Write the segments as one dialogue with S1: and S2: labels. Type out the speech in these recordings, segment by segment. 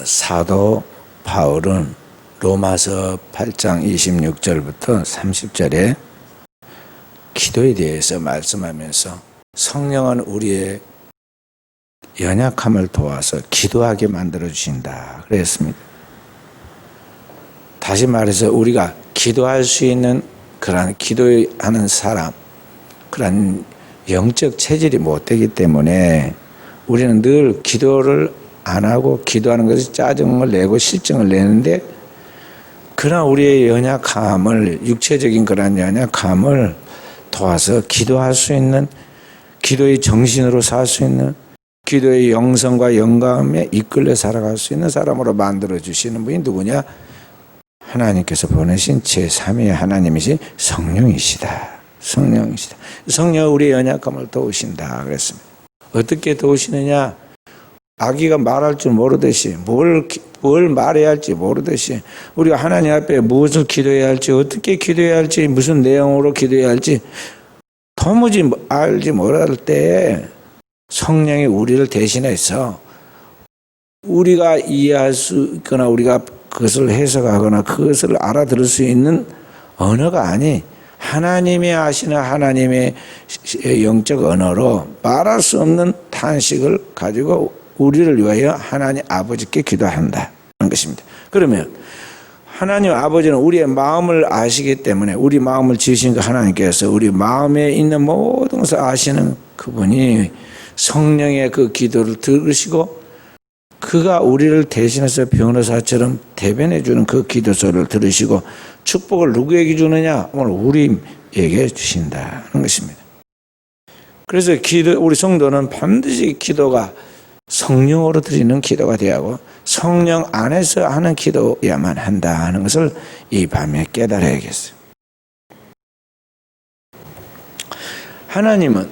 S1: 사도 바울은 로마서 8장 26절부터 30절에 기도에 대해서 말씀하면서 성령은 우리의 연약함을 도와서 기도하게 만들어 주신다 그랬습니다. 다시 말해서 우리가 기도할 수 있는 그런 기도하는 사람, 그런 영적 체질이 못 되기 때문에 우리는 늘 기도를 안 하고 기도하는 것이 짜증을 내고 실증을 내는데, 그러나 우리의 연약함을, 육체적인 그런 연약함을 도와서 기도할 수 있는, 기도의 정신으로 살 수 있는, 기도의 영성과 영감에 이끌려 살아갈 수 있는 사람으로 만들어 주시는 분이 누구냐? 하나님께서 보내신 제3위의 하나님이신 성령이시다. 성령이시다. 성령은 우리의 연약함을 도우신다 그랬습니다. 어떻게 도우시느냐? 아기가 말할 줄 모르듯이, 뭘 말해야 할지 모르듯이, 우리가 하나님 앞에 무엇을 기도해야 할지, 어떻게 기도해야 할지, 무슨 내용으로 기도해야 할지 도무지 알지 못할 때 성령이 우리를 대신해서 우리가 이해할 수 있거나 우리가 그것을 해석하거나 그것을 알아들을 수 있는 언어가 아닌 하나님이 하시는 하나님의 영적 언어로 말할 수 없는 탄식을 가지고 우리를 위하여 하나님 아버지께 기도한다는 것입니다. 그러면 하나님 아버지는 우리의 마음을 아시기 때문에, 우리 마음을 지으신 그 하나님께서 우리 마음에 있는 모든 것을 아시는 그분이 성령의 그 기도를 들으시고 그가 우리를 대신해서 변호사처럼 대변해 주는 그 기도소를 들으시고 축복을 누구에게 주느냐? 오늘 우리에게 주신다는 것입니다. 그래서 우리 성도는 반드시 기도가 성령으로 드리는 기도가 되어야 하고 성령 안에서 하는 기도야만 한다는 것을 이 밤에 깨달아야겠어요. 하나님은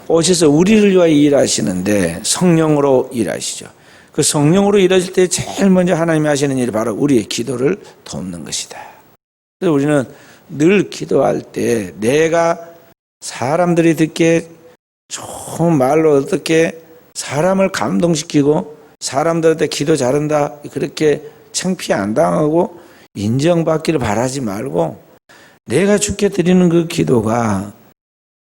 S1: 오셔서 우리를 위하여 일하시는데 성령으로 일하시죠. 그 성령으로 일하실 때 제일 먼저 하나님이 하시는 일이 바로 우리의 기도를 돕는 것이다. 그래서 우리는 늘 기도할 때 내가 사람들이 듣기에 좋은 말로 어떻게 사람을 감동시키고 사람들한테 기도 잘한다 그렇게 창피 안 당하고 인정받기를 바라지 말고, 내가 주께 드리는 그 기도가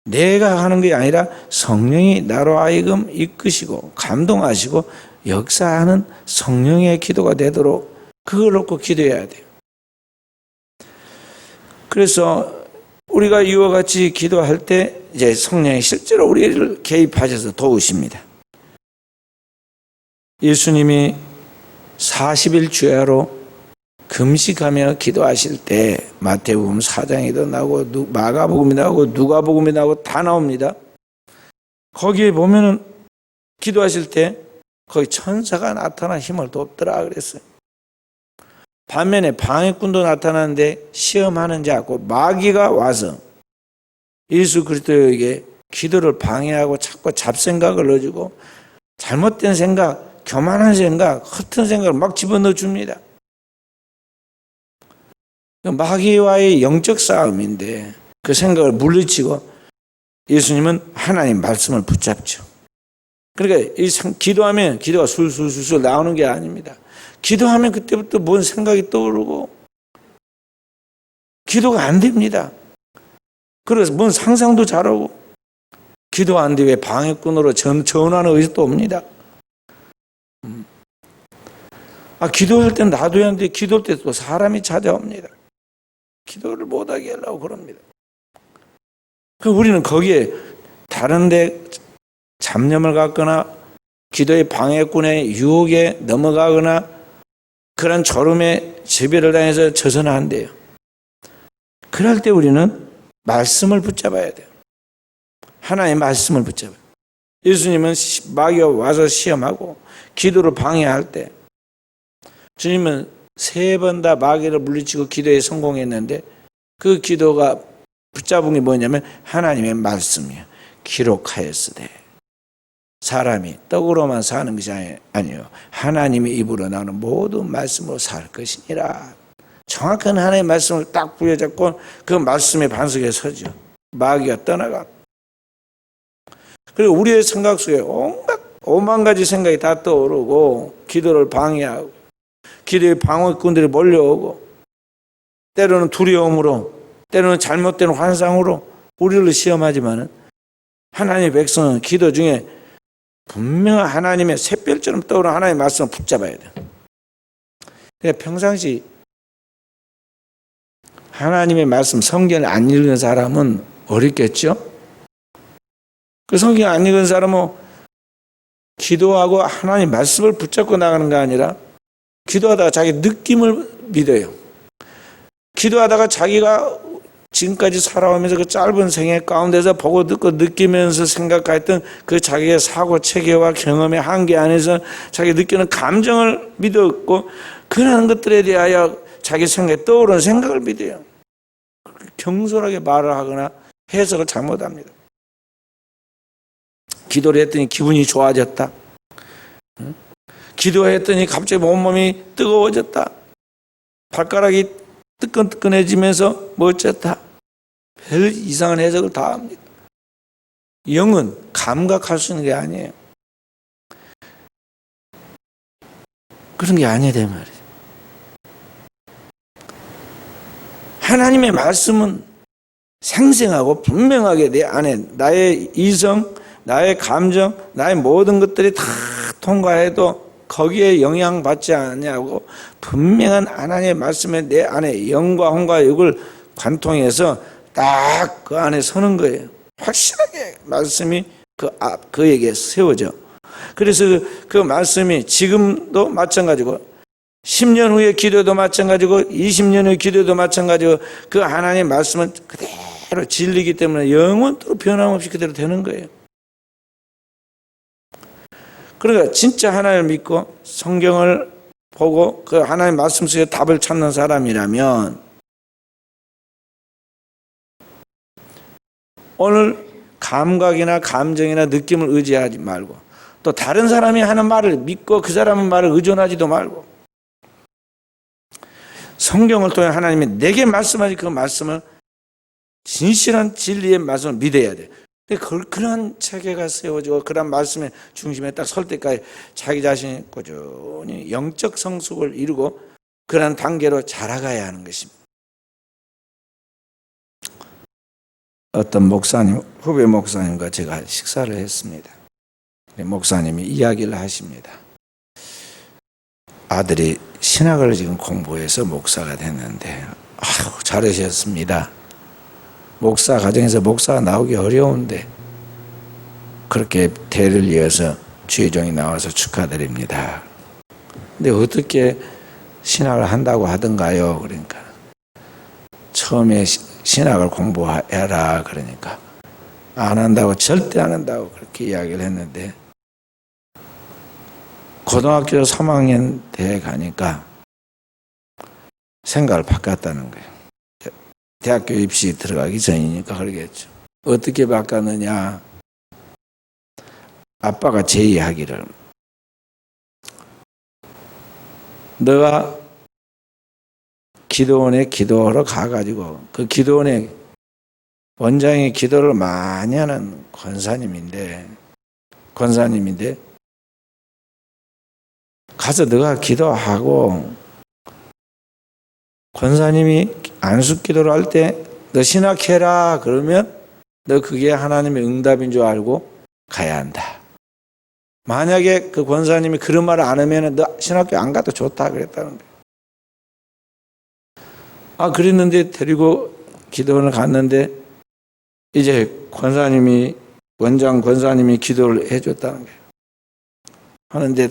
S1: 내가 하는 게 아니라 성령이 나로 하여금 이끄시고 감동하시고 역사하는 성령의 기도가 되도록 그걸 놓고 기도해야 돼요. 그래서 우리가 이와 같이 기도할 때 이제 성령이 실제로 우리를 개입하셔서 도우십니다. 예수님이 40일 주야로 금식하며 기도하실 때 마태복음 4장에도 나오고 마가복음이 나오고 누가복음이 나오고 다 나옵니다. 거기에 보면은 기도하실 때 거기 천사가 나타나 힘을 돕더라 그랬어요. 반면에 방해꾼도 나타나는데 시험하는 자, 곧 마귀가 와서 예수 그리스도에게 기도를 방해하고 자꾸 잡생각을 넣어주고 잘못된 생각, 교만한 생각, 허튼 생각을 막 집어넣어 줍니다. 마귀와의 영적 싸움인데 그 생각을 물리치고 예수님은 하나님 말씀을 붙잡죠. 그러니까 기도하면 기도가 술술술술 나오는 게 아닙니다. 기도하면 그때부터 뭔 생각이 떠오르고 기도가 안 됩니다. 그래서 뭔 상상도 잘하고 기도 안 돼 왜 방해꾼으로 전하는 의식도 옵니다. 기도할 땐 놔둬야 하는데 기도할 때 또 사람이 찾아옵니다. 기도를 못하게 하려고 그럽니다. 우리는 거기에 다른데 잡념을 갖거나 기도의 방해꾼의 유혹에 넘어가거나 그런 졸음에 지배를 당해서 져서는 안 돼요. 그럴 때 우리는 말씀을 붙잡아야 돼요. 하나님의 말씀을 붙잡아요. 예수님은 마귀가 와서 시험하고 기도를 방해할 때 주님은 3번 다 마귀를 물리치고 기도에 성공했는데 그 기도가 붙잡은 게 뭐냐면 하나님의 말씀이에요. 기록하였으되 사람이 떡으로만 사는 것이 아니요 하나님의 입으로 나오는 모든 말씀으로 살 것이니라. 정확한 하나님의 말씀을 딱 부여잡고 그 말씀의 반석에 서죠. 마귀가 떠나가. 그리고 우리의 생각 속에 온갖 오만 가지 생각이 다 떠오르고 기도를 방해하고 기도의 방어꾼들이 몰려오고 때로는 두려움으로 때로는 잘못된 환상으로 우리를 시험하지만은 하나님의 백성은 기도 중에 분명한 하나님의 샛별처럼 떠오르는 하나님의 말씀을 붙잡아야 돼요. 그러니까 평상시 하나님의 말씀 성경을 안 읽은 사람은 어렵겠죠? 그 성경 안 읽은 사람은 기도하고 하나님 말씀을 붙잡고 나가는 게 아니라 기도하다가 자기 느낌을 믿어요. 기도하다가 자기가 지금까지 살아오면서 그 짧은 생애 가운데서 보고 듣고 느끼면서 생각했던 그 자기의 사고 체계와 경험의 한계 안에서 자기 느끼는 감정을 믿었고 그런 것들에 대하여 자기 생각에 떠오르는 생각을 믿어요. 경솔하게 말을 하거나 해석을 잘못합니다. 기도를 했더니 기분이 좋아졌다. 기도했더니 갑자기 온몸이 뜨거워졌다. 발가락이 뜨끈뜨끈해지면서 멋졌다. 별 이상한 해석을 다 합니다. 영은 감각할 수 있는 게 아니에요. 그런 게 아니다 말이에요. 하나님의 말씀은 생생하고 분명하게 내 안에 나의 이성, 나의 감정, 나의 모든 것들이 다 통과해도 거기에 영향받지 않냐고 분명한 하나님의 말씀에 내 안에 영과 혼과 육을 관통해서 딱 그 안에 서는 거예요. 확실하게 말씀이 그에게 세워져. 그래서 그 말씀이 지금도 마찬가지고 10년 후의 기도도 마찬가지고 20년 후의 기도도 마찬가지고 그 하나님의 말씀은 그대로 진리이기 때문에 영원토록 변함없이 그대로 되는 거예요. 그러니까 진짜 하나님을 믿고 성경을 보고 그 하나님의 말씀 속에 답을 찾는 사람이라면 오늘 감각이나 감정이나 느낌을 의지하지 말고 또 다른 사람이 하는 말을 믿고 그 사람의 말을 의존하지도 말고 성경을 통해 하나님이 내게 말씀하신 그 말씀을 진실한 진리의 말씀을 믿어야 돼. 그런 체계가 세워지고 그런 말씀의 중심에 딱 설 때까지 자기 자신이 꾸준히 영적 성숙을 이루고 그런 단계로 자라가야 하는 것입니다. 어떤 목사님, 후배 목사님과 제가 식사를 했습니다. 목사님이 이야기를 하십니다. 아들이 신학을 지금 공부해서 목사가 됐는데 아유 잘하셨습니다. 목사 가정에서 목사가 나오기 어려운데 그렇게 대를 이어서 주의종이 나와서 축하드립니다. 근데 어떻게 신학을 한다고 하던가요? 그러니까 처음에 신학을 공부해라 그러니까 안 한다고 절대 안 한다고 그렇게 이야기를 했는데 고등학교 3학년 대 가니까 생각을 바꿨다는 거예요. 대학교 입시 들어가기 전이니까 그러겠죠. 어떻게 바꿨느냐. 아빠가 제의하기를 너가 기도원에 기도하러 가가지고 그 기도원에 원장이 기도를 많이 하는 권사님인데 가서 너가 기도하고 권사님이 안수기도를 할 때 너 신학해라 그러면 너 그게 하나님의 응답인 줄 알고 가야 한다. 만약에 그 권사님이 그런 말을 안 하면 너 신학교 안 가도 좋다 그랬다는 거예요. 아 그랬는데 데리고 기도원을 갔는데 이제 원장 권사님이 기도를 해줬다는 거예요. 하는데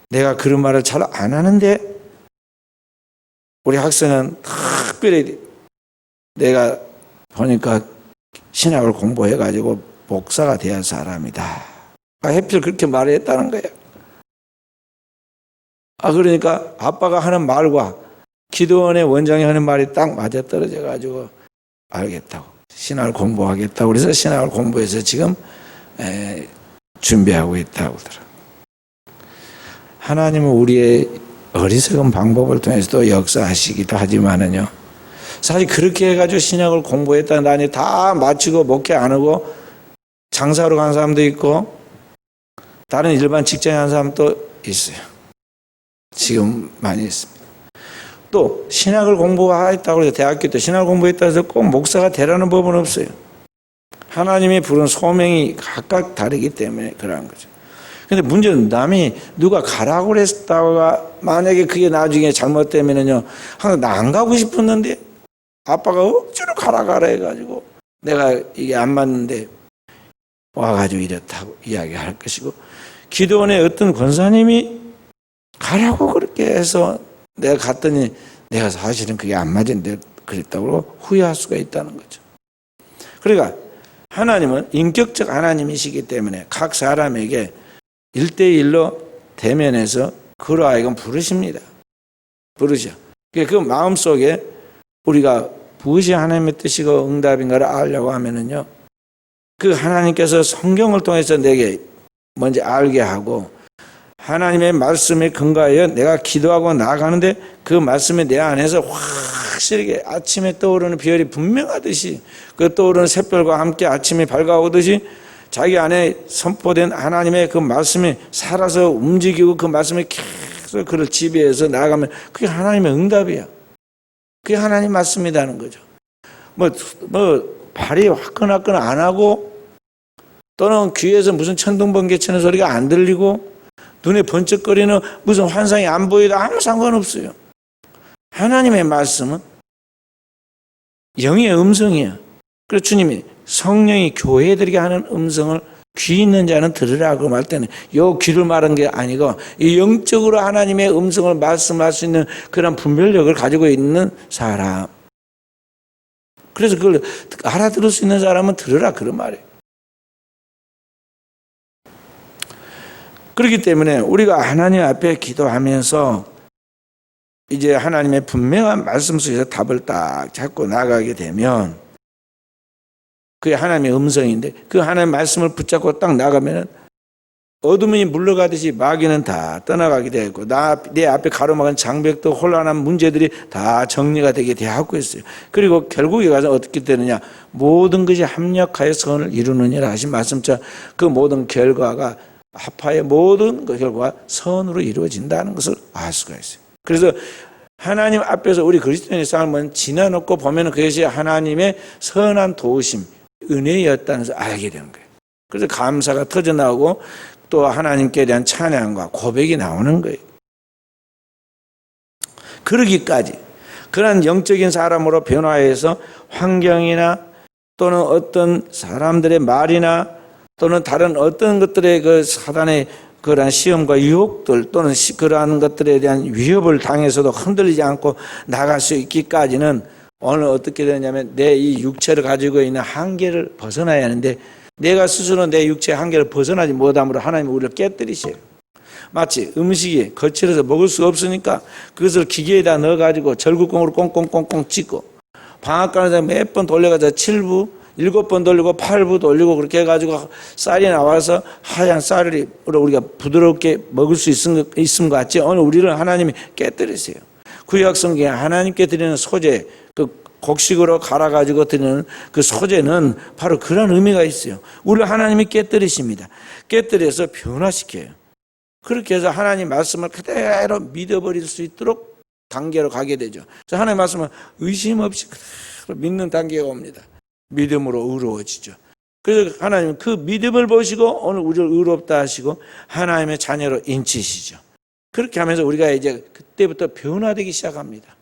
S1: 내가 그런 말을 잘 안 하는데 우리 학생은 특별히 내가 보니까 신학을 공부해가지고 목사가 돼야 할 사람이다. 하필 그렇게 말했다는 거예요. 그러니까 아빠가 하는 말과 기도원의 원장이 하는 말이 딱 맞아떨어져가지고 알겠다고 신학을 공부하겠다고 그래서 신학을 공부해서 지금 준비하고 있다고 하더라고요. 하나님은 우리의 어리석은 방법을 통해서도 역사하시기도 하지만은요. 사실 그렇게 해가지고 신학을 공부했다 나니 다 마치고 목회 안 하고 장사로 간 사람도 있고 다른 일반 직장에 하는 사람도 있어요. 지금 많이 있습니다. 또 신학을 공부했다고 해서 대학교 때 신학을 공부했다고 해서 꼭 목사가 되라는 법은 없어요. 하나님이 부른 소명이 각각 다르기 때문에 그러한 거죠. 근데 문제는 남이 누가 가라고 그랬다가 만약에 그게 나중에 잘못되면은요, 항상 나 안 가고 싶었는데 아빠가 억지로 가라 해가지고 내가 이게 안 맞는데 와가지고 이렇다고 이야기할 것이고, 기도원의 어떤 권사님이 가라고 그렇게 해서 내가 갔더니 내가 사실은 그게 안 맞은데 그랬다고 후회할 수가 있다는 거죠. 그러니까 하나님은 인격적 하나님이시기 때문에 각 사람에게 1대1로 대면해서 그러하여금 부르십니다. 부르셔. 그 마음속에 우리가 무엇이 하나님의 뜻이고 응답인가를 알려고 하면은요, 그 하나님께서 성경을 통해서 내게 먼저 알게 하고 하나님의 말씀에 근거하여 내가 기도하고 나아가는데 그 말씀이 내 안에서 확실하게 아침에 떠오르는 별이 분명하듯이 그 떠오르는 샛별과 함께 아침이 밝아오듯이 자기 안에 선포된 하나님의 그 말씀이 살아서 움직이고 그 말씀이 계속 그를 지배해서 나아가면 그게 하나님의 응답이야. 그게 하나님 말씀이라는 거죠. 발이 화끈화끈 안 하고 또는 귀에서 무슨 천둥번개 치는 소리가 안 들리고 눈에 번쩍거리는 무슨 환상이 안 보여도 아무 상관없어요. 하나님의 말씀은 영의 음성이야. 그래서 주님이 성령이 교회들에게 하는 음성을 귀 있는 자는 들으라고 말 때는 요 귀를 말한 게 아니고 이 영적으로 하나님의 음성을 말씀할 수 있는 그런 분별력을 가지고 있는 사람. 그래서 그걸 알아들을 수 있는 사람은 들으라 그런 말이에요. 그렇기 때문에 우리가 하나님 앞에 기도하면서 이제 하나님의 분명한 말씀 속에서 답을 딱 잡고 나가게 되면 그게 하나님의 음성인데 그 하나님의 말씀을 붙잡고 딱 나가면 어둠이 물러가듯이 마귀는 다 떠나가게 되고 내 앞에 가로막은 장벽도 혼란한 문제들이 다 정리가 되게 되고 있어요. 그리고 결국에 가서 어떻게 되느냐, 모든 것이 합력하여 선을 이루느니라 하신 말씀처럼 그 모든 결과가 합하여 모든 그 결과가 선으로 이루어진다는 것을 알 수가 있어요. 그래서 하나님 앞에서 우리 그리스도인의 삶은 지나놓고 보면 그것이 하나님의 선한 도우심, 은혜였다는 것을 알게 되는 거예요. 그래서 감사가 터져나오고 또 하나님께 대한 찬양과 고백이 나오는 거예요. 그러기까지 그런 영적인 사람으로 변화해서 환경이나 또는 어떤 사람들의 말이나 또는 다른 어떤 것들의 그 사단의 그러한 시험과 유혹들 또는 그러한 것들에 대한 위협을 당해서도 흔들리지 않고 나갈 수 있기까지는 오늘 어떻게 되냐면 내 이 육체를 가지고 있는 한계를 벗어나야 하는데 내가 스스로 내 육체의 한계를 벗어나지 못함으로 하나님이 우리를 깨뜨리셔요. 마치 음식이 거칠어서 먹을 수 없으니까 그것을 기계에다 넣어가지고 절구공으로 꽁꽁꽁꽁 찍고 방앗간에서 몇 번 돌려가지고 7부 7번 돌리고 8부 돌리고 그렇게 해가지고 쌀이 나와서 하얀 쌀을 우리가 부드럽게 먹을 수 있음 같지. 오늘 우리를 하나님이 깨뜨리세요. 구약 성경에 하나님께 드리는 소재, 그 곡식으로 갈아가지고 드리는 그 소재는 바로 그런 의미가 있어요. 우리를 하나님이 깨뜨리십니다. 깨뜨려서 변화시켜요. 그렇게 해서 하나님 말씀을 그대로 믿어버릴 수 있도록 단계로 가게 되죠. 그래서 하나님 말씀은 의심 없이 그대로 믿는 단계가 옵니다. 믿음으로 의로워지죠. 그래서 하나님은 그 믿음을 보시고 오늘 우리를 의롭다 하시고 하나님의 자녀로 인치시죠. 그렇게 하면서 우리가 이제 그때부터 변화되기 시작합니다.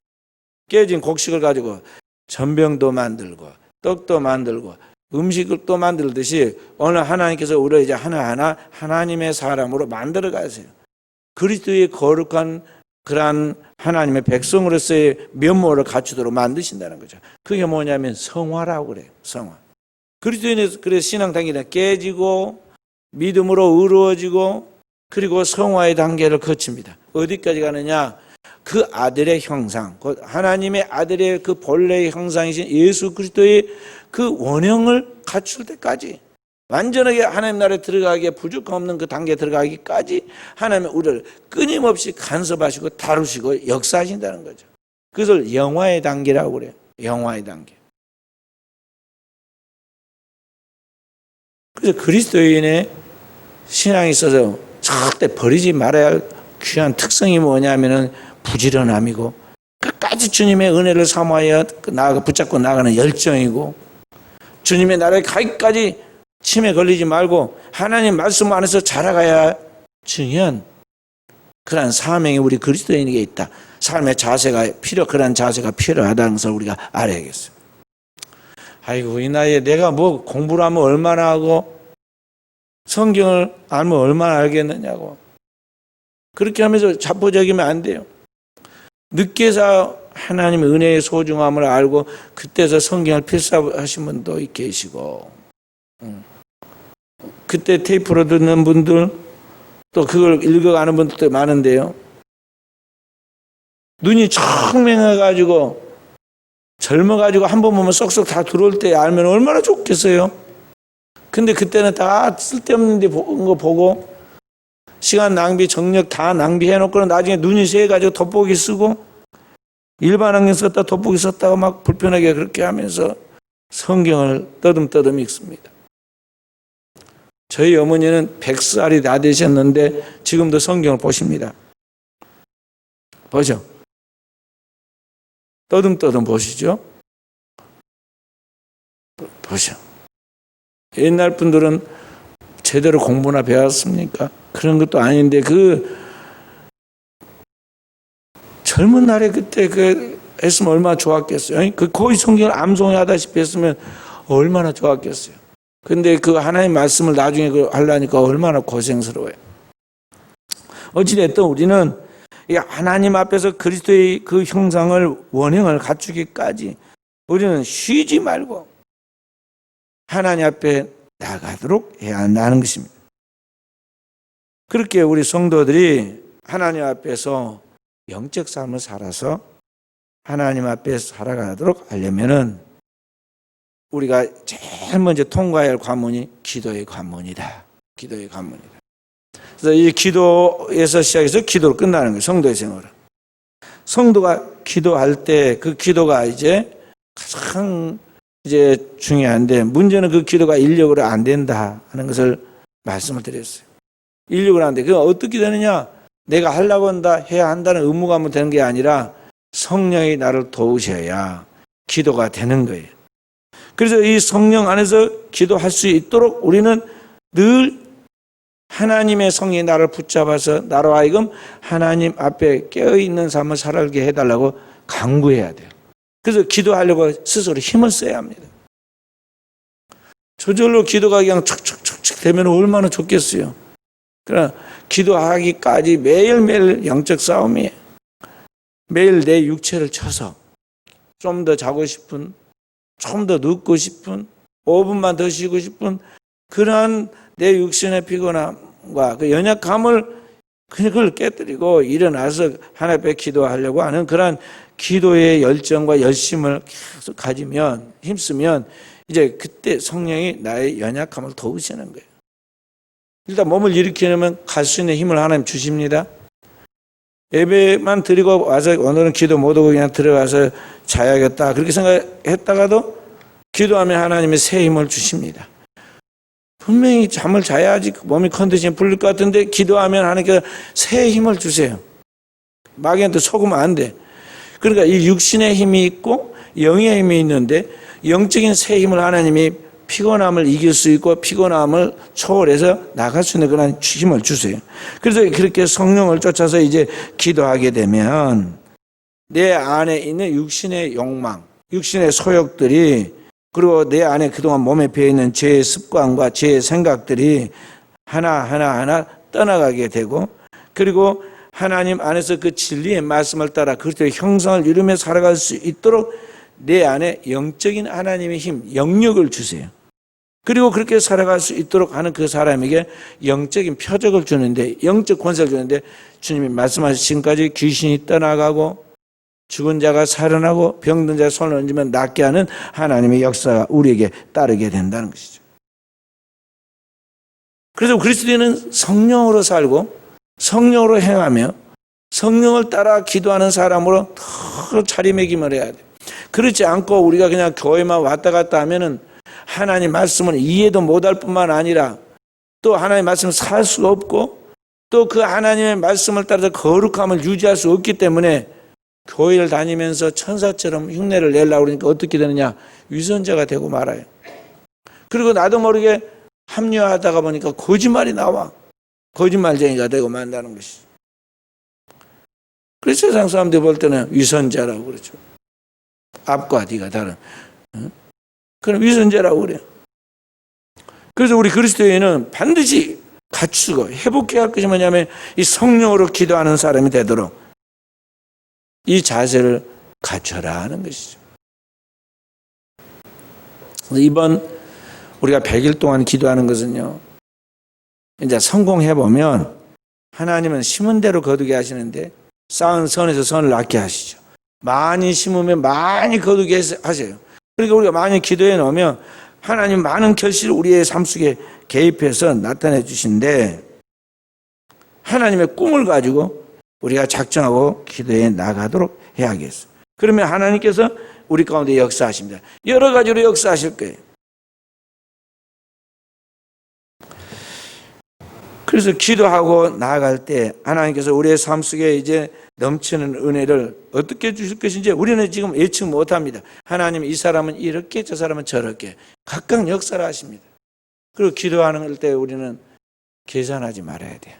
S1: 깨진 곡식을 가지고 전병도 만들고 떡도 만들고 음식을 또 만들듯이 오늘 하나님께서 우리를 이제 하나하나 하나님의 사람으로 만들어 가세요. 그리스도의 거룩한 그러한 하나님의 백성으로서의 면모를 갖추도록 만드신다는 거죠. 그게 뭐냐면 성화라고 그래요. 성화. 그리스도인의 그래서 신앙 단계는 깨지고 믿음으로 의로워지고 그리고 성화의 단계를 거칩니다. 어디까지 가느냐? 그 아들의 형상, 하나님의 아들의 그 본래의 형상이신 예수 그리스도의 그 원형을 갖출 때까지 완전하게 하나님 나라에 들어가기에 부족함 없는 그 단계에 들어가기까지 하나님은 우리를 끊임없이 간섭하시고 다루시고 역사하신다는 거죠. 그것을 영화의 단계라고 그래요. 영화의 단계. 그래서 그리스도인의 신앙에 있어서 절대 버리지 말아야 할 귀한 특성이 뭐냐면은 부지런함이고 끝까지 주님의 은혜를 사모하여 붙잡고 나가는 열정이고 주님의 나라에 가기까지 침에 걸리지 말고 하나님 말씀 안에서 자라가야 중요한 그러한 사명이 우리 그리스도인에게 있다. 삶의 자세가 그런 자세가 필요하다는 것을 우리가 알아야겠어요. 아이고 이 나이에 내가 뭐 공부를 하면 얼마나 하고 성경을 알면 얼마나 알겠느냐고 그렇게 하면서 자포자기면 안 돼요. 늦게서 하나님의 은혜의 소중함을 알고 그때서 성경을 필사하신 분도 계시고 그때 테이프로 듣는 분들 또 그걸 읽어가는 분들도 많은데요. 눈이 청명해가지고 젊어가지고 한 번 보면 쏙쏙 다 들어올 때 알면 얼마나 좋겠어요. 근데 그때는 다 쓸데없는 데 본 거 보고 시간 낭비, 정력 다 낭비해놓고 나중에 눈이 새가지고 돋보기 쓰고 일반 안경 썼다 돋보기 썼다가 막 불편하게 그렇게 하면서 성경을 떠듬떠듬 읽습니다. 저희 어머니는 100살이 다 되셨는데 지금도 성경을 보십니다. 보죠. 떠듬떠듬 보시죠. 보죠. 옛날 분들은 제대로 공부나 배웠습니까? 그런 것도 아닌데 젊은 날에 그때 했으면 얼마나 좋았겠어요. 거의 성경을 암송하다시피 했으면 얼마나 좋았겠어요. 근데 그 하나님 말씀을 나중에 하려니까 얼마나 고생스러워요. 어찌됐든 우리는 하나님 앞에서 그리스도의 그 형상을 원형을 갖추기까지 우리는 쉬지 말고 하나님 앞에 나가도록 해야 한다는 것입니다. 그렇게 우리 성도들이 하나님 앞에서 영적 삶을 살아서 하나님 앞에 살아가도록 하려면은 우리가 제일 먼저 통과해야 할 관문이 기도의 관문이다. 기도의 관문이다. 그래서 이 기도에서 시작해서 기도로 끝나는 거예요. 성도의 생활은. 성도가 기도할 때 그 기도가 이제 가장 중요한데 문제는 그 기도가 인력으로 안 된다 하는 것을 말씀을 드렸어요. 인력으로 안 돼. 그건 어떻게 되느냐? 내가 하려고 한다, 해야 한다는 의무감은 되는 게 아니라 성령이 나를 도우셔야 기도가 되는 거예요. 그래서 이 성령 안에서 기도할 수 있도록 우리는 늘 하나님의 성령이 나를 붙잡아서 나로 하여금 하나님 앞에 깨어있는 삶을 살게 해달라고 간구해야 돼요. 그래서 기도하려고 스스로 힘을 써야 합니다. 저절로 기도가 그냥 척척척척 되면 얼마나 좋겠어요. 그러나 기도하기까지 매일매일 영적 싸움이에요. 매일 내 육체를 쳐서 좀 더 자고 싶은, 좀 더 눕고 싶은, 5분만 더 쉬고 싶은 그러한 내 육신의 피곤함과 그 연약함을 그걸 깨뜨리고 일어나서 하나님 앞에 기도하려고 하는 그러한 기도의 열정과 열심을 계속 가지면, 힘쓰면 이제 그때 성령이 나의 연약함을 도우시는 거예요. 일단 몸을 일으키려면 갈 수 있는 힘을 하나님 주십니다. 예배만 드리고 와서 오늘은 기도 못하고 그냥 들어가서 자야겠다 그렇게 생각했다가도 기도하면 하나님이 새 힘을 주십니다. 분명히 잠을 자야지 몸이 컨디션이 풀릴 것 같은데 기도하면 하나님께서 새 힘을 주세요. 마귀한테 속으면 안 돼. 그러니까 이 육신의 힘이 있고 영의 힘이 있는데 영적인 새 힘을 하나님이 피곤함을 이길 수 있고 피곤함을 초월해서 나갈 수 있는 그런 힘을 주세요. 그래서 그렇게 성령을 쫓아서 이제 기도하게 되면 내 안에 있는 육신의 욕망, 육신의 소욕들이 그리고 내 안에 그동안 몸에 배어있는 죄의 습관과 죄의 생각들이 하나하나 떠나가게 되고 그리고 하나님 안에서 그 진리의 말씀을 따라 그리스도의 형상을 이루며 살아갈 수 있도록 내 안에 영적인 하나님의 힘, 영력을 주세요. 그리고 그렇게 살아갈 수 있도록 하는 그 사람에게 영적인 표적을 주는데 영적 권세를 주는데 주님이 말씀하신 지금까지 귀신이 떠나가고 죽은 자가 살아나고 병든 자가 손을 얹으면 낫게 하는 하나님의 역사가 우리에게 따르게 된다는 것이죠. 그래서 그리스도인은 성령으로 살고 성령으로 행하며 성령을 따라 기도하는 사람으로 더 자리매김을 해야 돼요. 그렇지 않고 우리가 그냥 교회만 왔다 갔다 하면은 하나님 말씀을 이해도 못할 뿐만 아니라 또 하나님의 말씀을 살 수가 없고 또 그 하나님의 말씀을 따라서 거룩함을 유지할 수 없기 때문에 교회를 다니면서 천사처럼 흉내를 내려고 그러니까 어떻게 되느냐? 위선자가 되고 말아요. 그리고 나도 모르게 합리화하다가 보니까 거짓말이 나와. 거짓말쟁이가 되고 만다는 것이. 그래서 세상 사람들이 볼 때는 위선자라고 그러죠. 앞과 뒤가 다른. 그럼 위선자라고 그래요. 그래서 우리 그리스도인은 반드시 갖추고 회복해야 할 것이 뭐냐면 이 성령으로 기도하는 사람이 되도록 이 자세를 갖춰라 하는 것이죠. 이번 우리가 100일 동안 기도하는 것은요, 이제 성공해보면 하나님은 심은 대로 거두게 하시는데 쌓은 선에서 선을 낳게 하시죠. 많이 심으면 많이 거두게 하세요. 그러니까 우리가 많이 기도해 놓으면 하나님 많은 결실을 우리의 삶 속에 개입해서 나타내 주신데 하나님의 꿈을 가지고 우리가 작정하고 기도해 나가도록 해야겠어요. 그러면 하나님께서 우리 가운데 역사하십니다. 여러 가지로 역사하실 거예요. 그래서 기도하고 나아갈 때 하나님께서 우리의 삶 속에 이제 넘치는 은혜를 어떻게 주실 것인지 우리는 지금 예측 못합니다. 하나님 이 사람은 이렇게 저 사람은 저렇게 각각 역사를 하십니다. 그리고 기도하는 때 우리는 계산하지 말아야 돼요.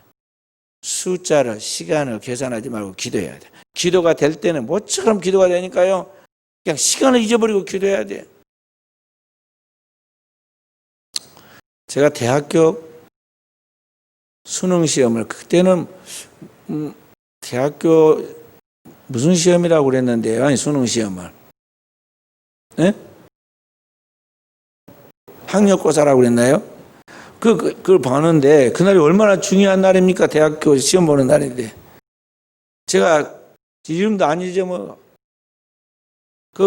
S1: 숫자를 시간을 계산하지 말고 기도해야 돼요. 기도가 될 때는 뭐처럼 기도가 되니까요. 그냥 시간을 잊어버리고 기도해야 돼요. 제가 대학교 수능 시험을 그때는 대학교 무슨 시험이라고 그랬는데요. 아니 수능 시험을 네? 학력고사라고 그랬나요? 그걸 보는데 그날이 얼마나 중요한 날입니까? 대학교 시험 보는 날인데 제가 이름도 안 잊어먹어.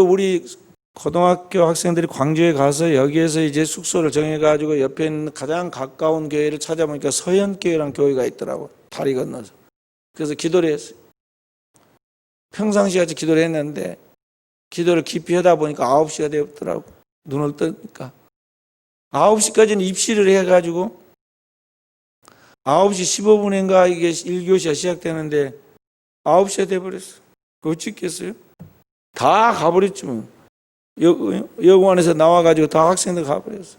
S1: 우리 고등학교 학생들이 광주에 가서 여기에서 이제 숙소를 정해가지고 옆에 있는 가장 가까운 교회를 찾아보니까 서현교회라는 교회가 있더라고. 다리 건너서. 그래서 기도를 했어요. 평상시 같이 기도를 했는데 기도를 깊이 하다 보니까 9시가 되었더라고. 눈을 뜨니까. 9시까지는 입시를 해가지고 9시 15분인가 이게 1교시가 시작되는데 9시가 돼버렸어. 그거 어찌겠어요? 다 가버렸지 뭐. 여고원에서 나와가지고 다 학생들 가버렸어.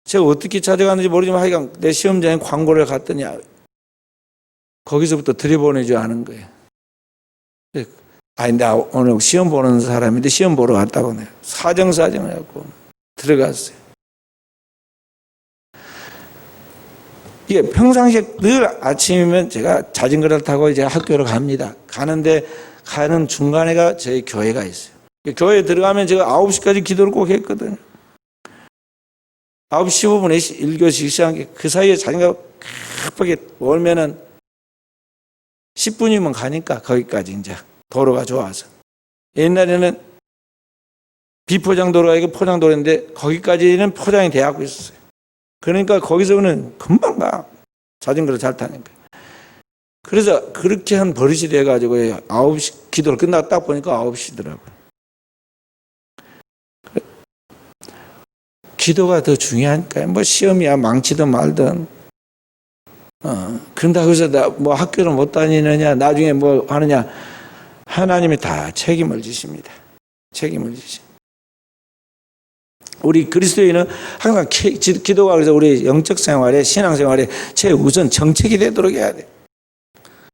S1: 제가 어떻게 찾아갔는지 모르지만 하여간 내 시험장에 광고를 갔더니 거기서부터 들여보내지 않은 거예요. 아니 나 오늘 시험 보는 사람인데 시험 보러 갔다고 내가 사정사정을 해갖고 들어갔어요. 이게 평상시에 늘 아침이면 제가 자전거를 타고 이제 학교로 갑니다. 가는 중간에가 저희 교회가 있어요. 교회에 들어가면 제가 9시까지 기도를 꼭 했거든요. 9시 15분에 1교시 시작한 게 그 사이에 자전거 급하게 몰면은 10분이면 가니까 거기까지 이제 도로가 좋아서. 옛날에는 비포장도로가 이게 포장도로인데 거기까지는 포장이 돼갖고 있었어요. 그러니까 거기서는 금방 가. 자전거를 잘 타니까. 그래서 그렇게 한 버릇이 돼가지고 9시 기도를 끝나고 딱 보니까 9시더라고요. 기도가 더 중요하니까요. 뭐 시험이야 망치든 말든. 그런다고 해서 나 뭐 학교를 못 다니느냐 나중에 뭐 하느냐 하나님이 다 책임을 지십니다. 책임을 지십니다. 우리 그리스도인은 항상 기도가 그래서 우리 영적 생활에 신앙생활에 최우선 정책이 되도록 해야 돼.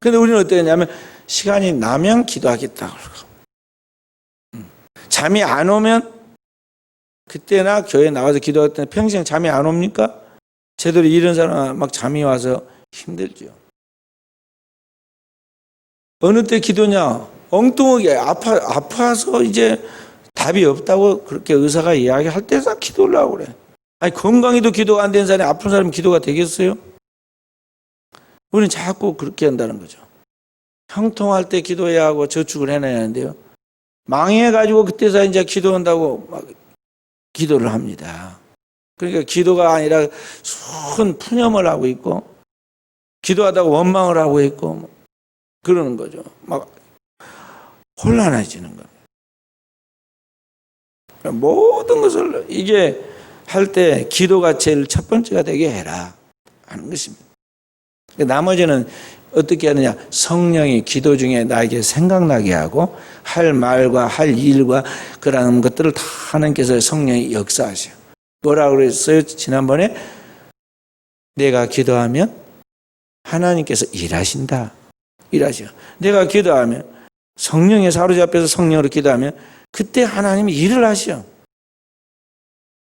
S1: 그런데 우리는 어떠냐면 시간이 나면 기도하겠다 그러고 잠이 안 오면 그때나 교회에 나와서 기도할 때는 평생 잠이 안 옵니까? 제대로 이런 사람은 막 잠이 와서 힘들죠. 어느 때 기도냐? 엉뚱하게 아파서 이제 답이 없다고 그렇게 의사가 이야기할 때다 기도를 하고 그래. 아니 건강해도 기도가 안 되는 사람이 아픈 사람이 기도가 되겠어요? 우리는 자꾸 그렇게 한다는 거죠. 형통할 때 기도해야 하고 저축을 해놔야 하는데요. 망해가지고 그때서 이제 기도한다고 막 기도를 합니다. 그러니까 기도가 아니라 순 푸념을 하고 있고 기도하다가 원망을 하고 있고 그러는 거죠. 막 혼란해지는 겁니다. 모든 것을 이게 할 때 기도가 제일 첫 번째가 되게 해라. 하는 것입니다. 나머지는 어떻게 하느냐? 성령이 기도 중에 나에게 생각나게 하고 할 말과 할 일과 그런 것들을 다 하나님께서 성령이 역사하셔요. 뭐라고 그랬어요? 지난번에 내가 기도하면 하나님께서 일하신다. 일하셔. 내가 기도하면 성령에 사로잡혀서 성령으로 기도하면 그때 하나님이 일을 하셔.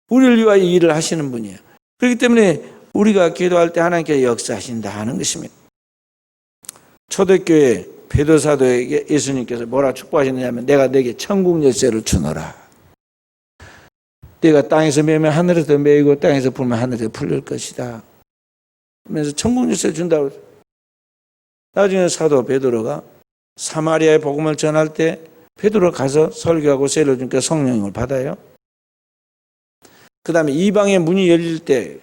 S1: 우리를 위하여 일을 하시는 분이에요. 그렇기 때문에 우리가 기도할 때 하나님께서 역사하신다 하는 것입니다. 초대교회 베드로 사도에게 예수님께서 뭐라 축복하셨느냐면 내가 내게 천국 열쇠를 주노라. 내가 땅에서 매면 하늘에서 매이고 땅에서 풀면 하늘에서 풀릴 것이다. 그러면서 천국 열쇠를 준다고 했어요. 나중에 사도 베드로가 사마리아의 복음을 전할 때 베드로가 가서 설교하고 세례를 주니까 성령을 받아요. 그 다음에 이방의 문이 열릴 때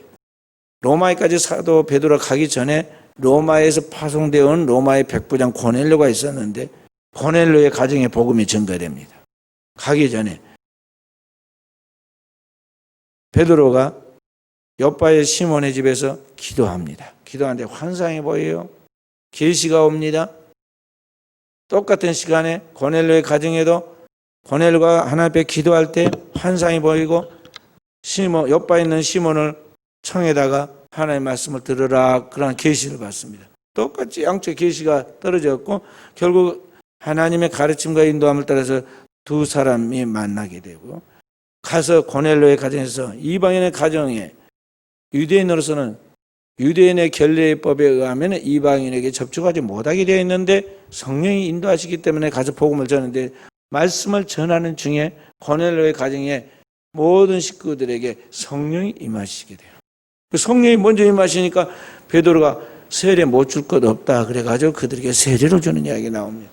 S1: 로마에까지 사도 베드로가 가기 전에 로마에서 파송되어 온 로마의 백부장 고넬료가 있었는데 고넬료의 가정에 복음이 전가됩니다. 가기 전에 베드로가 요바의 시몬의 집에서 기도합니다. 기도하는데 환상이 보여요. 계시가 옵니다. 똑같은 시간에 고넬료의 가정에도 고넬료가 하나님 앞에 기도할 때 환상이 보이고 요바에 있는 시몬을 청에다가 하나님의 말씀을 들으라 그런 계시를 받습니다. 똑같이 양쪽 계시가 떨어졌고 결국 하나님의 가르침과 인도함을 따라서 두 사람이 만나게 되고 가서 고넬료의 가정에서 이방인의 가정에 유대인으로서는 유대인의 결례법에 의하면 이방인에게 접촉하지 못하게 되어 있는데 성령이 인도하시기 때문에 가서 복음을 전하는데 말씀을 전하는 중에 고넬료의 가정에 모든 식구들에게 성령이 임하시게 돼요. 성령이 먼저 임하시니까 베드로가 세례 못 줄 것 없다 그래가지고 그들에게 세례를 주는 이야기가 나옵니다.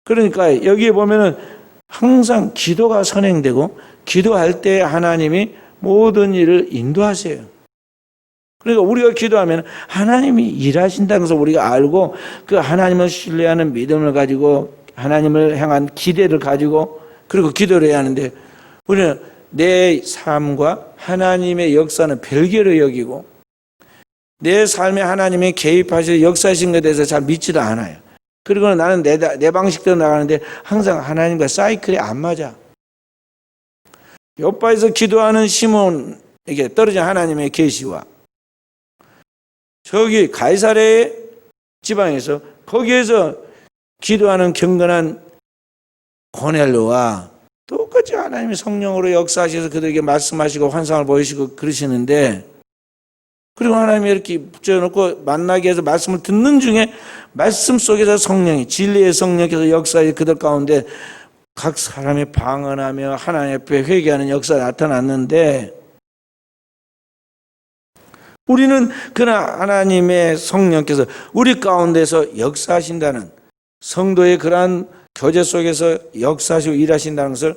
S1: 그러니까 여기에 보면은 항상 기도가 선행되고 기도할 때 하나님이 모든 일을 인도하세요. 그러니까 우리가 기도하면 하나님이 일하신다는 것을 우리가 알고 그 하나님을 신뢰하는 믿음을 가지고 하나님을 향한 기대를 가지고 그리고 기도를 해야 하는데 우리는 내 삶과 하나님의 역사는 별개로 여기고 내 삶에 하나님이 개입하셔서 역사하신 것에 대해서 잘 믿지도 않아요. 그리고 나는 내 방식대로 나가는데 항상 하나님과 사이클이 안 맞아. 요바에서 기도하는 시몬에게 떨어진 하나님의 계시와 저기 가이사랴의 지방에서 거기에서 기도하는 경건한 고넬료와 똑같이 하나님이 성령으로 역사하셔서 그들에게 말씀하시고 환상을 보이시고 그러시는데 그리고 하나님이 이렇게 붙여놓고 만나게 해서 말씀을 듣는 중에 말씀 속에서 성령이 진리의 성령께서 역사에 그들 가운데 각 사람이 방언하며 하나님 앞에 회개하는 역사가 나타났는데 우리는 그러나 하나님의 성령께서 우리 가운데서 역사하신다는 성도의 그러한 교제 속에서 역사하시고 일하신다는 것을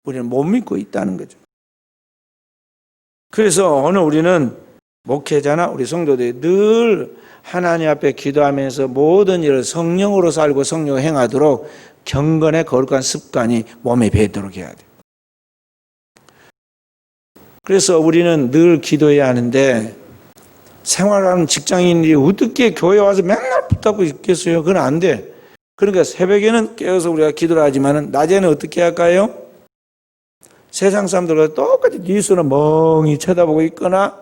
S1: 우리는 못 믿고 있다는 거죠. 그래서 오늘 우리는 목회자나 우리 성도들이 늘 하나님 앞에 기도하면서 모든 일을 성령으로 살고 성령으로 행하도록 경건의 거룩한 습관이 몸에 배도록 해야 돼요. 그래서 우리는 늘 기도해야 하는데 생활하는 직장인들이 어떻게 교회 와서 맨날 붙잡고 있겠어요? 그건 안 돼. 그러니까 새벽에는 깨어서 우리가 기도를 하지만 낮에는 어떻게 할까요? 세상 사람들과 똑같이 뉴스는 멍이 쳐다보고 있거나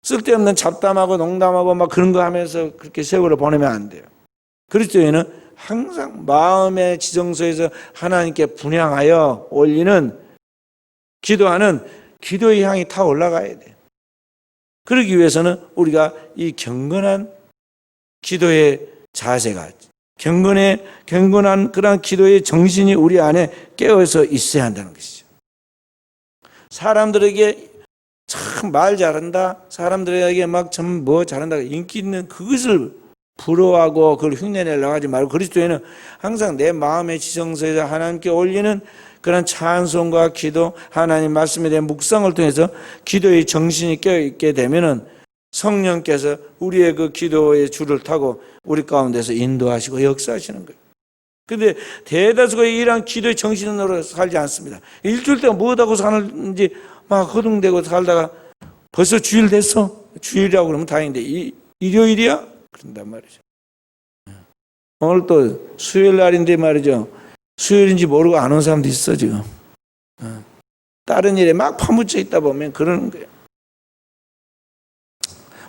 S1: 쓸데없는 잡담하고 농담하고 막 그런 거 하면서 그렇게 세월을 보내면 안 돼요. 그리스도인은 항상 마음의 지성소에서 하나님께 분향하여 올리는 기도하는 기도의 향이 타 올라가야 돼요. 그러기 위해서는 우리가 이 경건한 기도의 자세가 경건한 그런 기도의 정신이 우리 안에 깨어서 있어야 한다는 것이죠. 사람들에게 참 말 잘한다, 사람들에게 막 참 뭐 잘한다, 인기 있는 그것을 부러워하고 그걸 흉내내려고 하지 말고 그리스도인은 항상 내 마음의 지성소에서 하나님께 올리는 그런 찬송과 기도, 하나님 말씀에 대한 묵상을 통해서 기도의 정신이 깨어있게 되면은 성령께서 우리의 그 기도의 줄을 타고 우리 가운데서 인도하시고 역사하시는 거예요. 그런데 대다수가 이러한 기도의 정신으로 살지 않습니다. 일주일 동안 무엇하고 사는지 막 허둥대고 살다가 벌써 주일 됐어? 주일이라고 그러면 다행인데 일요일이야? 그런단 말이죠. 오늘 또 수요일 날인데 말이죠. 수요일인지 모르고 안 온 사람도 있어 지금. 다른 일에 막 파묻혀 있다 보면 그러는 거예요.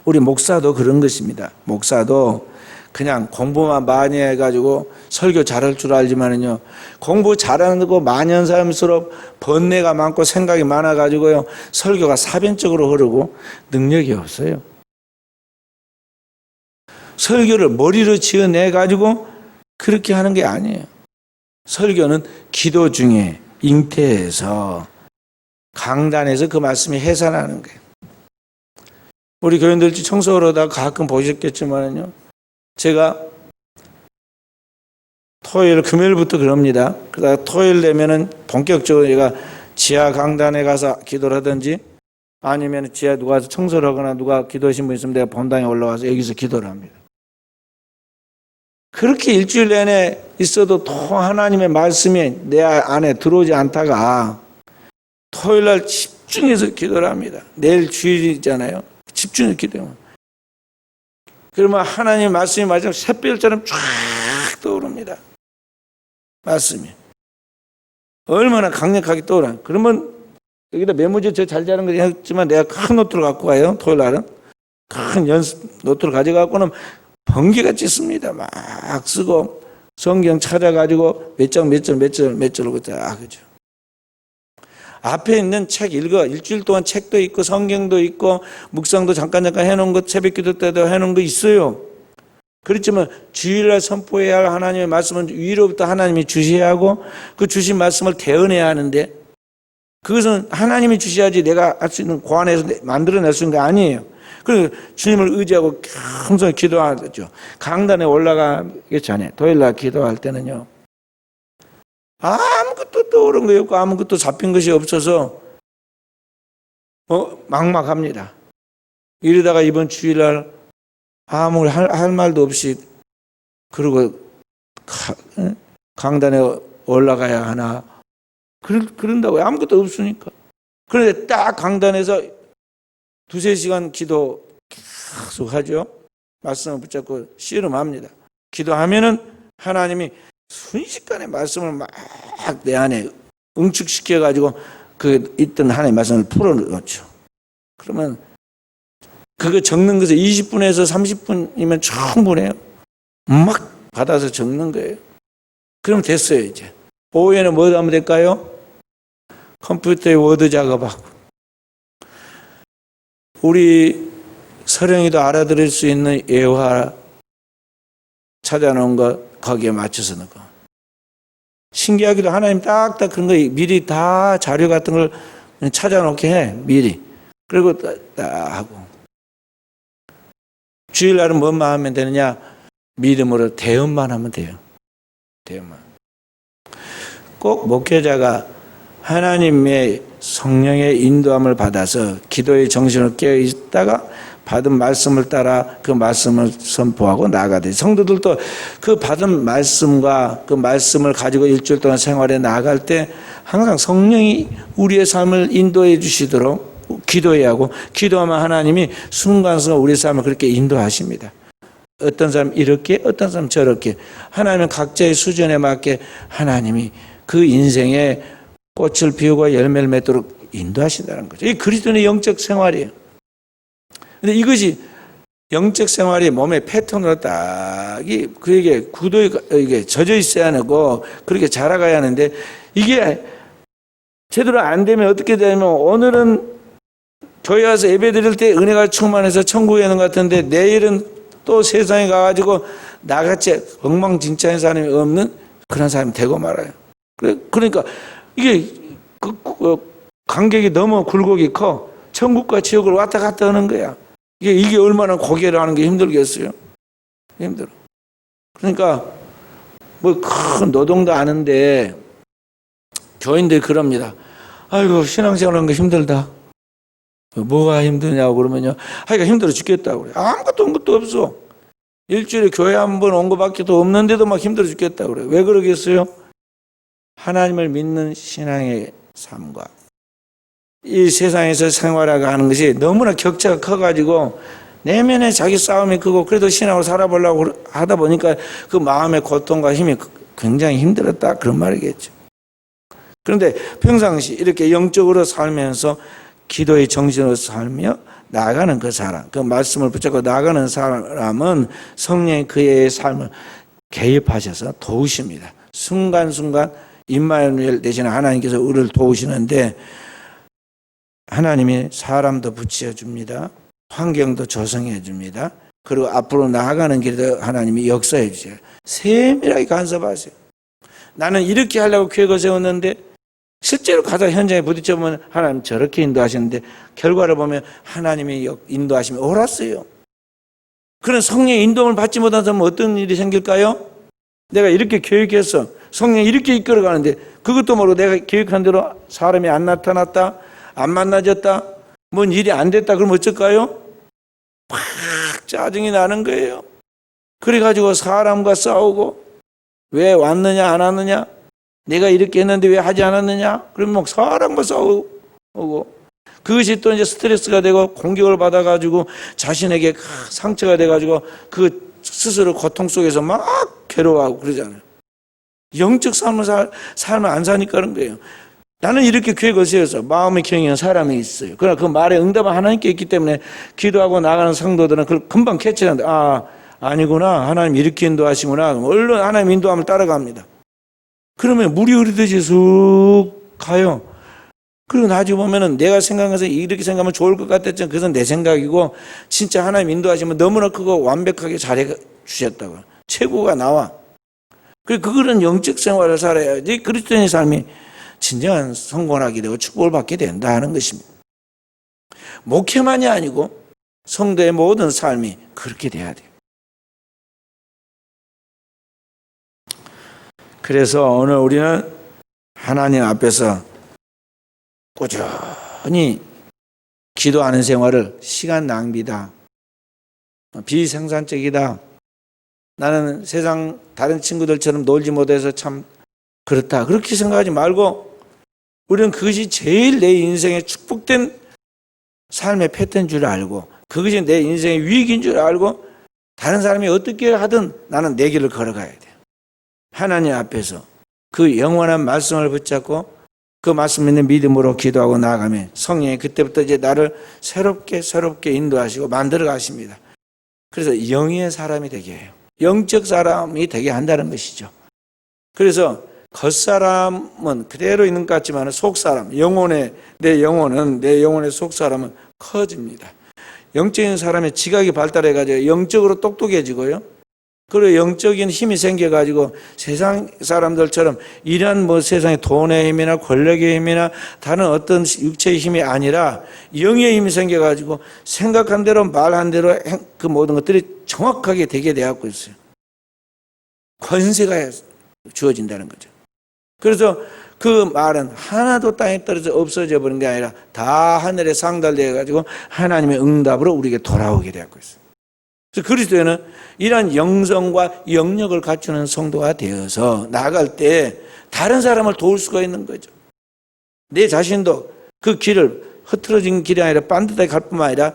S1: 우리 목사도 그런 것입니다. 목사도 그냥 공부만 많이 해가지고 설교 잘할 줄 알지만은요, 공부 잘하는 거 많이 한 사람일수록 번뇌가 많고 생각이 많아가지고요, 설교가 사변적으로 흐르고 능력이 없어요. 설교를 머리로 지어내가지고 그렇게 하는 게 아니에요. 설교는 기도 중에 잉태해서 강단에서 그 말씀이 해산하는 거예요. 우리 교인들 청소하다 가끔 보셨겠지만요, 제가 토요일, 금요일부터 그럽니다. 그러다가 토요일 되면은 본격적으로 제가 지하 강단에 가서 기도를 하든지 아니면 지하 누가 청소를 하거나 누가 기도하신 분 있으면 내가 본당에 올라와서 여기서 기도를 합니다. 그렇게 일주일 내내 있어도 또 하나님의 말씀이 내 안에 들어오지 않다가 토요일 날 집중해서 기도를 합니다. 내일 주일이잖아요. 집중해서 기도해요. 그러면 하나님의 말씀이 마지막 샛별처럼 쫙 떠오릅니다. 말씀이. 얼마나 강력하게 떠오르나. 그러면 여기다 메모지 저 잘 자는 거 했지만 내가 큰 노트를 갖고 가요. 토요일 날은. 큰 연습 노트를 가져가고는 번개같이 씁니다. 막 쓰고 성경 찾아가지고 몇 장 몇 절로 딱 하죠. 앞에 있는 책 읽어. 일주일 동안 책도 있고 성경도 있고 묵상도 잠깐 해놓은 것, 새벽기도 때도 해놓은 거 있어요. 그렇지만 주일날 선포해야 할 하나님의 말씀은 위로부터 하나님이 주셔야 하고 그 주신 말씀을 대언해야 하는데 그것은 하나님이 주셔야지 내가 할 수 있는 고안해서 만들어낼 수 있는 게 아니에요. 그래서 주님을 의지하고 항상 기도하죠. 강단에 올라가기 전에 토요일날 기도할 때는요, 아무것도 떠오른 거 없고 아무것도 잡힌 것이 없어서 막막합니다. 이러다가 이번 주일날 아무 할 말도 없이 그러고 강단에 올라가야 하나 그런다고요. 아무것도 없으니까. 그런데 딱 강단에서 2-3시간 기도 계속 하죠. 말씀을 붙잡고 씨름합니다. 기도하면은 하나님이 순식간에 말씀을 막 내 안에 응축시켜가지고 그 있던 하나님의 말씀을 풀어놓죠. 그러면 그거 적는 것에 20분에서 30분이면 충분해요. 막 받아서 적는 거예요. 그럼 됐어요, 이제. 오후에는 뭐 하면 될까요? 컴퓨터에 워드 작업하고. 우리 서령이도 알아들을 수 있는 예화 찾아놓은 거 거기에 맞춰서 넣고. 신기하기도 하나님 딱딱 그런 거 미리 다 자료 같은 걸 찾아놓게 해, 미리. 그리고 딱 하고. 주일날은 뭐만 하면 되느냐? 믿음으로 대언만 하면 돼요. 대언만. 꼭 목회자가 하나님의 성령의 인도함을 받아서 기도의 정신을 깨어 있다가 받은 말씀을 따라 그 말씀을 선포하고 나아가야 돼요. 성도들도 그 받은 말씀과 그 말씀을 가지고 일주일 동안 생활에 나아갈 때 항상 성령이 우리의 삶을 인도해 주시도록 기도해야 하고, 기도하면 하나님이 순간순간 우리의 삶을 그렇게 인도하십니다. 어떤 사람 이렇게, 어떤 사람 저렇게. 하나님은 각자의 수준에 맞게 하나님이 그 인생에 꽃을 피우고 열매를 맺도록 인도하신다는 거죠. 이 그리스도인의 영적 생활이에요. 근데 이것이 영적 생활이 몸의 패턴으로 딱 그에게 구도에 이게 젖어 있어야 하고 그렇게 자라가야 하는데, 이게 제대로 안 되면 어떻게 되냐면, 오늘은 교회 와서 예배 드릴 때 은혜가 충만해서 천국에 있는 것 같은데 내일은 또 세상에 가가지고 나같이 엉망진창인 사람이 없는 그런 사람이 되고 말아요. 그러니까 이게 간격이 너무 굴곡이 커. 천국과 지옥을 왔다 갔다 하는 거야. 이게 얼마나 고개를 하는 게 힘들겠어요? 힘들어. 그러니까 뭐 큰 노동도 아는데 교인들이 그럽니다. 아이고, 신앙생활 하는 거 힘들다. 뭐가 힘드냐고 그러면요, 하기가 힘들어 죽겠다고 그래. 아무것도 온 것도 없어. 일주일에 교회 한 번 온 것밖에 도 없는데도 막 힘들어 죽겠다고 그래. 왜 그러겠어요? 하나님을 믿는 신앙의 삶과 이 세상에서 생활하는 것이 너무나 격차가 커가지고 내면에 자기 싸움이 크고 그래도 신앙으로 살아보려고 하다 보니까 그 마음의 고통과 힘이 굉장히 힘들었다 그런 말이겠죠. 그런데 평상시 이렇게 영적으로 살면서 기도의 정신으로 살며 나아가는 그 사람, 그 말씀을 붙잡고 나아가는 사람은 성령이 그의 삶을 개입하셔서 도우십니다. 순간순간 임마누엘 되시는 하나님께서 우리를 도우시는데 하나님이 사람도 붙여 줍니다. 환경도 조성해 줍니다. 그리고 앞으로 나아가는 길에도 하나님이 역사해 주세요. 세밀하게 간섭하세요. 나는 이렇게 하려고 계획을 세웠는데 실제로 가서 현장에 부딪혀보면 하나님 저렇게 인도하시는데 결과를 보면 하나님이 인도하심이 옳았어요. 그런 성령의 인도를 받지 못한 사람은 어떤 일이 생길까요? 내가 이렇게 계획해서 성령이 이렇게 이끌어가는데 그것도 모르고 내가 계획한 대로 사람이 안 나타났다, 안 만나졌다, 뭔 일이 안 됐다 그러면 어쩔까요? 팍 짜증이 나는 거예요. 그래가지고 사람과 싸우고 왜 왔느냐 안 왔느냐, 내가 이렇게 했는데 왜 하지 않았느냐, 그러면 막 사람과 싸우고 그것이 또 이제 스트레스가 되고 공격을 받아가지고 자신에게 상처가 돼가지고 그 스스로 고통 속에서 막 괴로워하고 그러잖아요. 영적 삶을 안 사니까 그런 거예요. 나는 이렇게 계획을 세워서 마음의 경영한 사람이 있어요. 그러나 그 말에 응답은 하나님께 있기 때문에 기도하고 나가는 성도들은 그걸 금방 캐치하는데 아니구나, 하나님 이렇게 인도하시구나. 얼른 하나님 인도함을 따라갑니다. 그러면 물이 흐르듯이 쑥 가요. 그리고 나중에 보면은 내가 생각해서 이렇게 생각하면 좋을 것 같았지만 그것은 내 생각이고 진짜 하나님 인도하시면 너무나 크고 완벽하게 잘해 주셨다고. 최고가 나와. 그거는 영적 생활을 살아야지 그리스도인의 삶이 진정한 성공하게 되고 축복을 받게 된다 하는 것입니다. 목회만이 아니고 성도의 모든 삶이 그렇게 돼야 돼요. 그래서 오늘 우리는 하나님 앞에서 꾸준히 기도하는 생활을 시간 낭비다, 비생산적이다, 나는 세상 다른 친구들처럼 놀지 못해서 참 그렇다, 그렇게 생각하지 말고 우리는 그것이 제일 내 인생의 축복된 삶의 패턴인 줄 알고 그것이 내 인생의 위기인 줄 알고 다른 사람이 어떻게 하든 나는 내 길을 걸어가야 돼요. 하나님 앞에서 그 영원한 말씀을 붙잡고 그 말씀 있는 믿음으로 기도하고 나아가면 성령이 그때부터 이제 나를 새롭게 인도하시고 만들어 가십니다. 그래서 영의 사람이 되게 해요. 영적 사람이 되게 한다는 것이죠. 그래서 겉사람은 그대로 있는 것 같지만 속사람, 내 영혼의 속사람은 커집니다. 영적인 사람의 지각이 발달해가지고 영적으로 똑똑해지고요. 그리고 영적인 힘이 생겨가지고 세상 사람들처럼 이런 세상의 돈의 힘이나 권력의 힘이나 다른 어떤 육체의 힘이 아니라 영의 힘이 생겨가지고 생각한 대로 말한 대로 그 모든 것들이 정확하게 되게 되고 있어요. 권세가 주어진다는 거죠. 그래서 그 말은 하나도 땅에 떨어져 없어져 버린 게 아니라 다 하늘에 상달되어 가지고 하나님의 응답으로 우리에게 돌아오게 되고 있어요. 그래서 그리스도에는 이러한 영성과 영력을 갖추는 성도가 되어서 나아갈 때 다른 사람을 도울 수가 있는 거죠. 내 자신도 그 길을 흐트러진 길이 아니라 반듯하게 갈 뿐만 아니라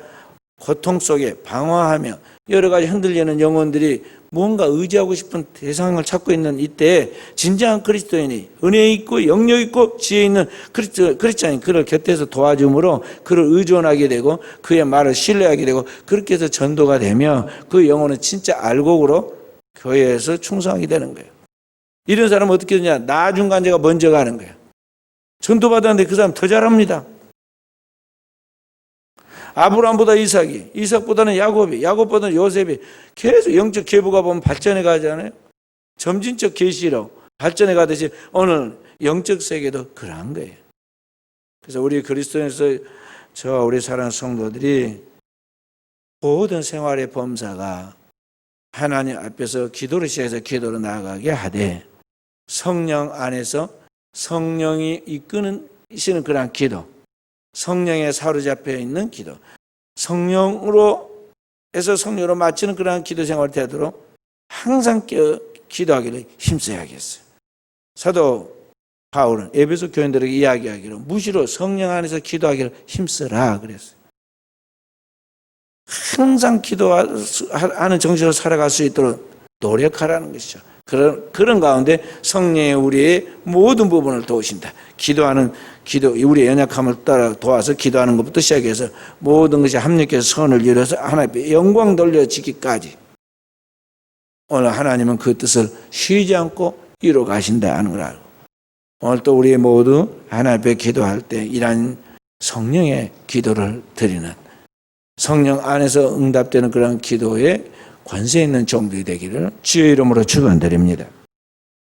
S1: 고통 속에 방황하며 여러 가지 흔들리는 영혼들이 무언가 의지하고 싶은 대상을 찾고 있는 이때 진정한 그리스도인이 은혜 있고 영력 있고 지혜 있는 그리스도인이 그를 곁에서 도와줌으로 그를 의존하게 되고 그의 말을 신뢰하게 되고 그렇게 해서 전도가 되며 그 영혼은 진짜 알곡으로 교회에서 충성하게 되는 거예요. 이런 사람은 어떻게 되냐? 나중간자가 먼저 가는 거예요. 전도받았는데 그 사람 더 잘합니다. 아브라함보다 이삭이, 이삭보다는 야곱이, 야곱보다는 요셉이 계속 영적 계보가 보면 발전해 가잖아요. 점진적 계시로 발전해 가듯이 오늘 영적 세계도 그러한 거예요. 그래서 우리 그리스도인에서 우리 사랑하는 성도들이 모든 생활의 범사가 하나님 앞에서 기도를 시작해서 기도로 나아가게 하되 성령 안에서 성령이 이끄시는 그러한 기도, 성령에 사로잡혀 있는 기도, 성령으로 해서 성령으로 맞추는 그러한 기도 생활이 되도록 항상 기도하기를 힘써야겠어요. 사도 바울은 에베소 교인들에게 이야기하기로 무시로 성령 안에서 기도하기를 힘쓰라 그랬어요. 항상 기도하는 정신으로 살아갈 수 있도록 노력하라는 것이죠. 그런 가운데 성령의 우리의 모든 부분을 도우신다. 우리의 연약함을 따라 도와서 기도하는 것부터 시작해서 모든 것이 합력해서 선을 이루어서 하나님께 영광 돌려지기까지 오늘 하나님은 그 뜻을 쉬지 않고 이루어 가신다 하는 걸 알고, 오늘 또 우리 모두 하나님 앞에 기도할 때 이러한 성령의 기도를 드리는, 성령 안에서 응답되는 그런 기도에 관세 있는 종들이 되기를 주의 이름으로 축원드립니다.